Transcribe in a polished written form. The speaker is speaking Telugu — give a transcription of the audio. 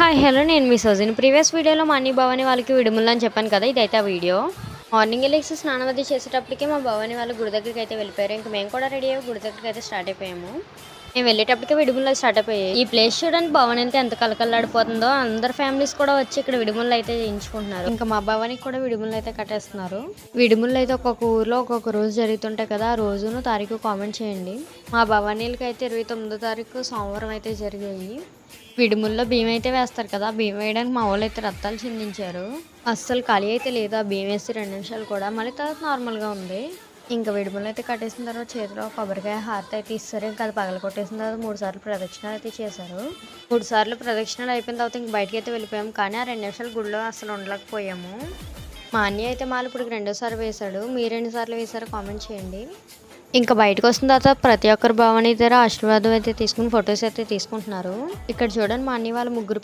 హాయ్ హలో నేను మీ సోజిన్. ప్రీవియస్ వీడియోలో మా అన్ని భవాని వాళ్ళకి విడుములు అని చెప్పాను కదా, ఇదైతే ఆ వీడియో. మార్నింగ్ లేచి స్నానం అది చేసేటప్పటికి మా భవాని వాళ్ళు గుడి దగ్గరికి అయితే వెళ్ళిపోయారు. ఇంక మేము కూడా రెడీ అయ్యి గుడి దగ్గరికి అయితే స్టార్ట్ అయిపోయాము. మేము వెళ్ళేటప్పటికే విడుములు స్టార్ట్ అయిపోయాయి. ఈ ప్లేస్ చూడండి, భవాని అయితే ఎంత కలకల్లాడిపోతుందో. అందరు ఫ్యామిలీస్ కూడా వచ్చి ఇక్కడ విడుములు అయితే చేయించుకుంటున్నారు. ఇంకా మా భవానికి కూడా విడుములు అయితే కట్టేస్తున్నారు. విడుములు అయితే ఒక్కొక్క ఊర్లో ఒక్కొక్క రోజు జరుగుతుంటాయి కదా, ఆ రోజును తారీఖు కామెంట్ చేయండి. మా భవానీలకి అయితే 29వ తారీఖు సోమవారం అయితే జరిగాయి. విడుముల్లో బియ్యం అయితే వేస్తారు కదా, బియ్యం వేయడానికి మా వాళ్ళు అయితే రత్తాలు చిందించారు. అస్సలు ఖాళీ అయితే లేదు. ఆ బియ్యం వేసి 2 నిమిషాలు కూడా, మళ్ళీ తర్వాత నార్మల్గా ఉంది. ఇంకా విడుములు అయితే కట్టేసిన తర్వాత చేతిలో కొబ్బరికాయ హారతి అయితే ఇస్తారు. ఇంకా అది పగల కొట్టేసిన తర్వాత 3 సార్లు ప్రదక్షిణాలు అయితే చేశారు. 3 సార్లు ప్రదక్షిణాలు అయిపోయిన తర్వాత ఇంక బయటకి అయితే వెళ్ళిపోయాము. కానీ ఆ 2 నిమిషాలు గుడిలో అసలు ఉండలేకపోయాము. మా అన్నయ్య అయితే మాలు ఇప్పుడు 2వ వేశాడు. మీరు 2 సార్లు వేశారో కామెంట్ చేయండి. ఇంకా బయటకు వస్తున్న తర్వాత ప్రతి ఒక్కరు భవాని దగ్గర ఆశీర్వాదం అయితే తీసుకుని ఫొటోస్ అయితే తీసుకుంటున్నారు. ఇక్కడ చూడండి, మా అన్నయ్య వాళ్ళ ముగ్గురు